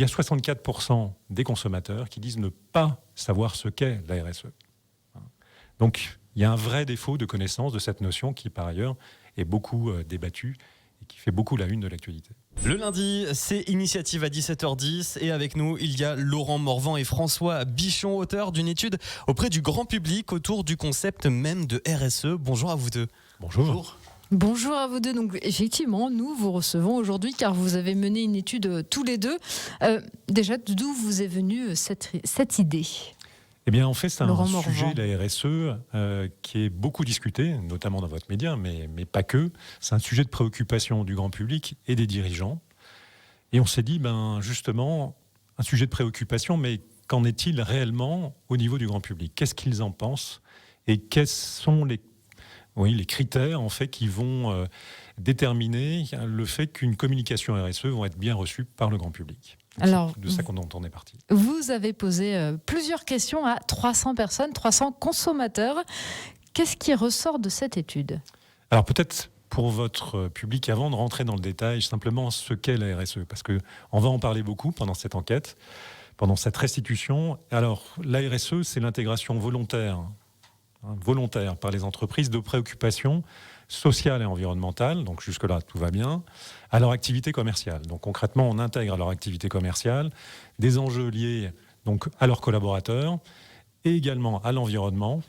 il y a 64% des consommateurs qui disent ne pas savoir ce qu'est la RSE. Donc, il y a un vrai défaut de connaissance de cette notion qui, par ailleurs, est beaucoup débattue et qui fait beaucoup la une de l'actualité. Le lundi, c'est Initiative à 17h10 et avec nous, il y a Laurent Morvan et François Bichon, auteurs d'une étude auprès du grand public autour du concept même de RSE. Bonjour à vous deux. Bonjour. Bonjour à vous deux. Donc effectivement, nous vous recevons aujourd'hui car vous avez mené une étude tous les deux. Déjà, d'où vous est venue cette idée ? Eh bien, en fait, c'est Laurent un sujet, Morvan. la RSE, qui est beaucoup discuté, notamment dans votre média, mais pas que. C'est un sujet de préoccupation du grand public et des dirigeants. Et on s'est dit, justement, un sujet de préoccupation, mais qu'en est-il réellement au niveau du grand public ? Qu'est-ce qu'ils en pensent ? Et quels sont les critères, en fait, qui vont déterminer le fait qu'une communication RSE va être bien reçue par le grand public ? Alors, C'est de ça dont on est parti. Vous avez posé plusieurs questions à 300 personnes, 300 consommateurs. Qu'est-ce qui ressort de cette étude ? Alors peut-être pour votre public, avant de rentrer dans le détail, simplement ce qu'est la RSE, parce qu'on va en parler beaucoup pendant cette enquête, pendant cette restitution. Alors la RSE, c'est l'intégration volontaire par les entreprises de préoccupations sociales et environnementales, donc jusque-là tout va bien, à leur activité commerciale. Donc concrètement, on intègre à leur activité commerciale des enjeux liés donc, à leurs collaborateurs et également à l'environnement,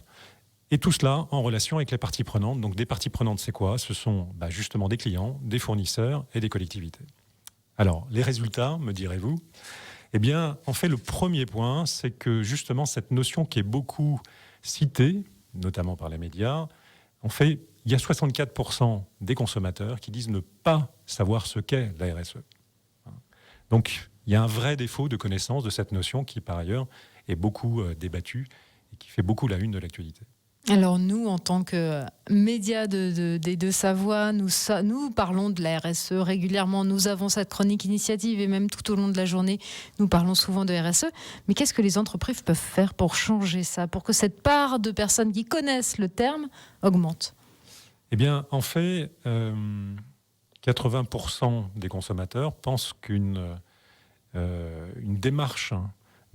et tout cela en relation avec les parties prenantes. Donc des parties prenantes, c'est quoi ? Ce sont justement des clients, des fournisseurs et des collectivités. Alors, les résultats, me direz-vous ? Eh bien, en fait, le premier point, c'est que justement cette notion qui est beaucoup citée, notamment par les médias, en fait, il y a 64% des consommateurs qui disent ne pas savoir ce qu'est la RSE. Donc, il y a un vrai défaut de connaissance de cette notion qui, par ailleurs, est beaucoup débattue et qui fait beaucoup la une de l'actualité. Alors nous, en tant que médias des Deux-Savoie, nous parlons de la RSE régulièrement. Nous avons cette chronique initiative et même tout au long de la journée, nous parlons souvent de RSE. Mais qu'est-ce que les entreprises peuvent faire pour changer ça, pour que cette part de personnes qui connaissent le terme augmente ? Eh bien, en fait, 80% des consommateurs pensent qu'une démarche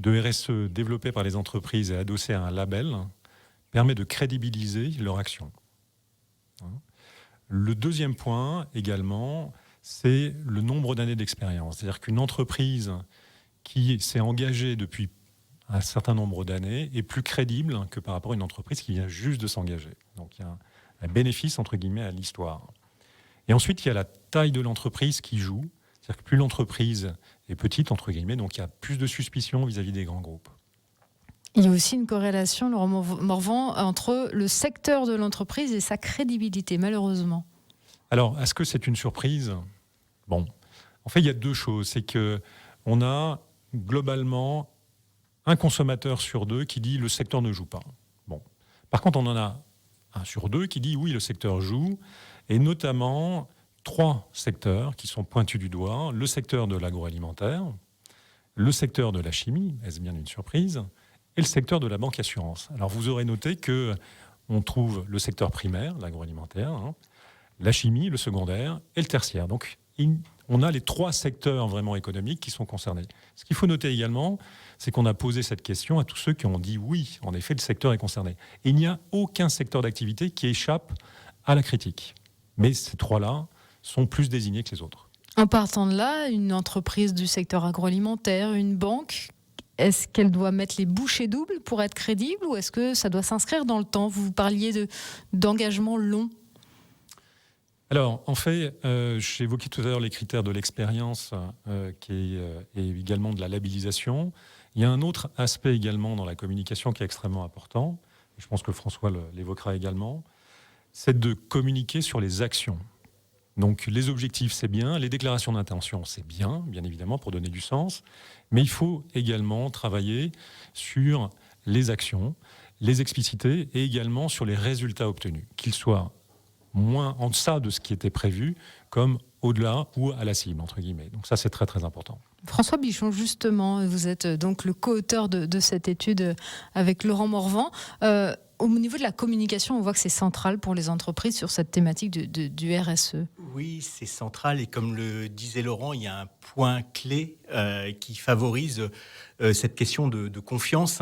de RSE développée par les entreprises et adossée à un label permet de crédibiliser leur action. Le deuxième point, également, c'est le nombre d'années d'expérience. C'est-à-dire qu'une entreprise qui s'est engagée depuis un certain nombre d'années est plus crédible que par rapport à une entreprise qui vient juste de s'engager. Donc il y a un bénéfice, entre guillemets, à l'histoire. Et ensuite, il y a la taille de l'entreprise qui joue. C'est-à-dire que plus l'entreprise est petite, entre guillemets, donc il y a plus de suspicion vis-à-vis des grands groupes. Il y a aussi une corrélation, Laurent Morvan, entre le secteur de l'entreprise et sa crédibilité, malheureusement. Alors, est-ce que c'est une surprise ? Bon, en fait, il y a deux choses. C'est qu'on a globalement un consommateur sur deux qui dit le secteur ne joue pas. Bon. Par contre, on en a un sur deux qui dit oui, le secteur joue, et notamment 3 secteurs qui sont pointus du doigt. Le secteur de l'agroalimentaire, le secteur de la chimie, est-ce bien une surprise ? Et le secteur de la banque assurance. Alors vous aurez noté qu'on trouve le secteur primaire, l'agroalimentaire, la chimie, le secondaire et le tertiaire. Donc on a les 3 secteurs vraiment économiques qui sont concernés. Ce qu'il faut noter également, c'est qu'on a posé cette question à tous ceux qui ont dit oui, en effet, le secteur est concerné. Et il n'y a aucun secteur d'activité qui échappe à la critique. Mais ces 3-là sont plus désignés que les autres. En partant de là, une entreprise du secteur agroalimentaire, une banque, est-ce qu'elle doit mettre les bouchées doubles pour être crédible ou est-ce que ça doit s'inscrire dans le temps ? Vous parliez d'engagement long. Alors, en fait, j'ai évoqué tout à l'heure les critères de l'expérience et également de la labellisation. Il y a un autre aspect également dans la communication qui est extrêmement important, et je pense que François l'évoquera également, c'est de communiquer sur les actions. Donc les objectifs, c'est bien, les déclarations d'intention, c'est bien évidemment, pour donner du sens, mais il faut également travailler sur les actions, les expliciter, et également sur les résultats obtenus, qu'ils soient moins en deçà de ce qui était prévu, comme au-delà ou à la cible, entre guillemets. Donc ça, c'est très très important. François Bichon, justement, vous êtes donc le co-auteur de cette étude avec Laurent Morvan. au niveau de la communication, on voit que c'est central pour les entreprises sur cette thématique du RSE. Oui, c'est central et comme le disait Laurent, il y a un point clé qui favorise cette question de confiance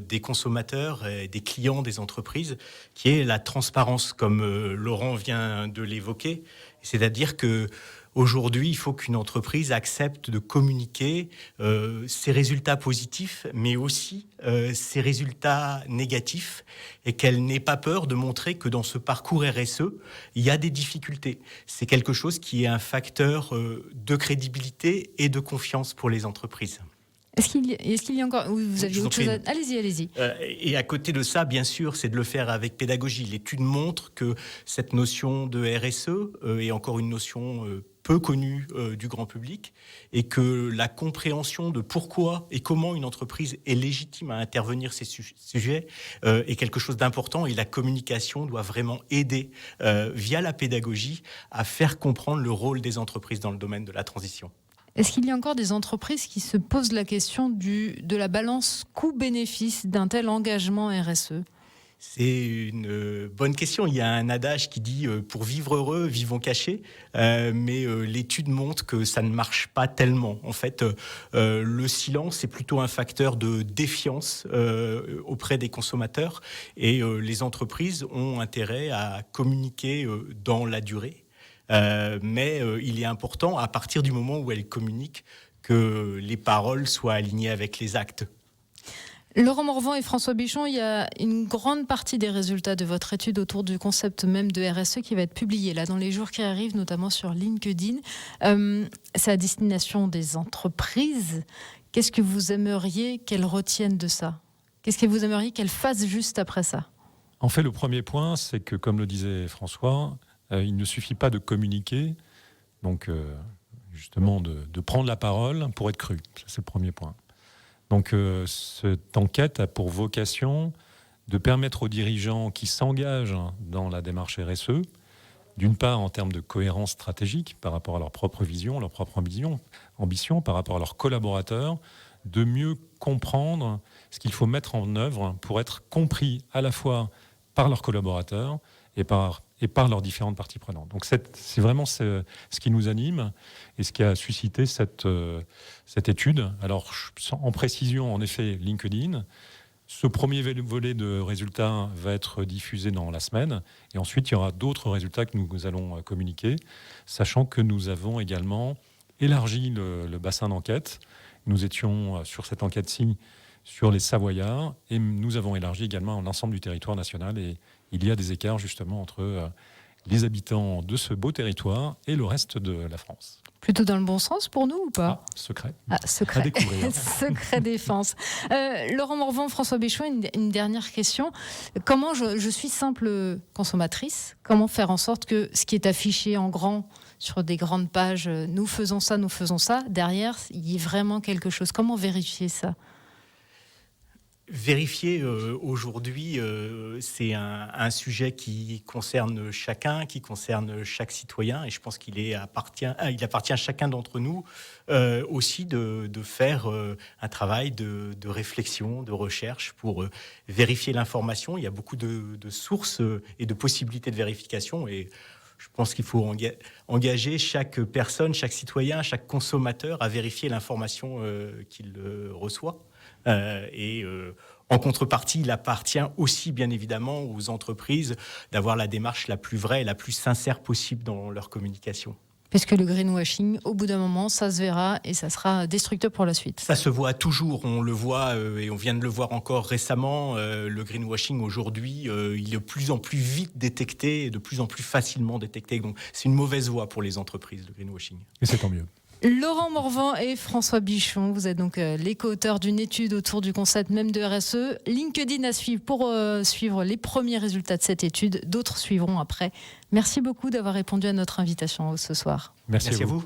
des consommateurs et des clients des entreprises, qui est la transparence, comme Laurent vient de l'évoquer. C'est-à-dire que aujourd'hui, il faut qu'une entreprise accepte de communiquer ses résultats positifs, mais aussi ses résultats négatifs, et qu'elle n'ait pas peur de montrer que dans ce parcours RSE, il y a des difficultés. C'est quelque chose qui est un facteur de crédibilité et de confiance pour les entreprises. Est-ce qu'il y a encore... Vous aviez autre chose à... Allez-y. Et à côté de ça, bien sûr, c'est de le faire avec pédagogie. L'étude montre que cette notion de RSE est encore une notion peu connue du grand public, et que la compréhension de pourquoi et comment une entreprise est légitime à intervenir ces sujets est quelque chose d'important, et la communication doit vraiment aider via la pédagogie à faire comprendre le rôle des entreprises dans le domaine de la transition. Est-ce qu'il y a encore des entreprises qui se posent la question de la balance coût-bénéfice d'un tel engagement RSE ? C'est une bonne question. Il y a un adage qui dit « pour vivre heureux, vivons cachés », mais l'étude montre que ça ne marche pas tellement. En fait, le silence est plutôt un facteur de défiance auprès des consommateurs, et les entreprises ont intérêt à communiquer dans la durée. Mais il est important, à partir du moment où elles communiquent, que les paroles soient alignées avec les actes. Laurent Morvan et François Bichon, il y a une grande partie des résultats de votre étude autour du concept même de RSE qui va être publié là dans les jours qui arrivent, notamment sur LinkedIn. C'est à destination des entreprises. Qu'est-ce que vous aimeriez qu'elles retiennent de ça ? Qu'est-ce que vous aimeriez qu'elles fassent juste après ça ? En fait, le premier point, c'est que, comme le disait François, il ne suffit pas de communiquer, donc justement de prendre la parole pour être cru. Ça, c'est le premier point. Donc cette enquête a pour vocation de permettre aux dirigeants qui s'engagent dans la démarche RSE, d'une part en termes de cohérence stratégique par rapport à leur propre vision, leur propre ambition par rapport à leurs collaborateurs, de mieux comprendre ce qu'il faut mettre en œuvre pour être compris à la fois par leurs collaborateurs et par leurs différentes parties prenantes. Donc c'est vraiment ce qui nous anime et ce qui a suscité cette étude. Alors, en précision, en effet, LinkedIn. Ce premier volet de résultats va être diffusé dans la semaine, et ensuite il y aura d'autres résultats que nous allons communiquer, sachant que nous avons également élargi le bassin d'enquête. Nous étions sur cette enquête-ci sur les Savoyards, et nous avons élargi également l'ensemble du territoire national, et il y a des écarts justement entre les habitants de ce beau territoire et le reste de la France. Plutôt dans le bon sens pour nous ou pas ? Secret. Secret. À découvrir. Secret défense. Laurent Morvan, François Bichon, une dernière question. Comment je suis simple consommatrice, comment faire en sorte que ce qui est affiché en grand sur des grandes pages, nous faisons ça, derrière, il y ait vraiment quelque chose. Comment vérifier ça ? Vérifier aujourd'hui, c'est un sujet qui concerne chacun, qui concerne chaque citoyen, et je pense qu'il appartient à chacun d'entre nous aussi de faire un travail de réflexion, de recherche pour vérifier l'information. Il y a beaucoup de sources et de possibilités de vérification, et je pense qu'il faut engager chaque personne, chaque citoyen, chaque consommateur à vérifier l'information qu'il reçoit. En contrepartie, il appartient aussi, bien évidemment, aux entreprises d'avoir la démarche la plus vraie et la plus sincère possible dans leur communication. Parce que le greenwashing, au bout d'un moment, ça se verra et ça sera destructeur pour la suite. Ça se voit toujours, on le voit et on vient de le voir encore récemment. Le greenwashing aujourd'hui, il est de plus en plus vite détecté et de plus en plus facilement détecté. Donc c'est une mauvaise voie pour les entreprises, le greenwashing. Et c'est tant mieux. Laurent Morvan et François Bichon, vous êtes donc les co-auteurs d'une étude autour du concept même de RSE. LinkedIn à suivre pour suivre les premiers résultats de cette étude. D'autres suivront après. Merci beaucoup d'avoir répondu à notre invitation ce soir. Merci à vous.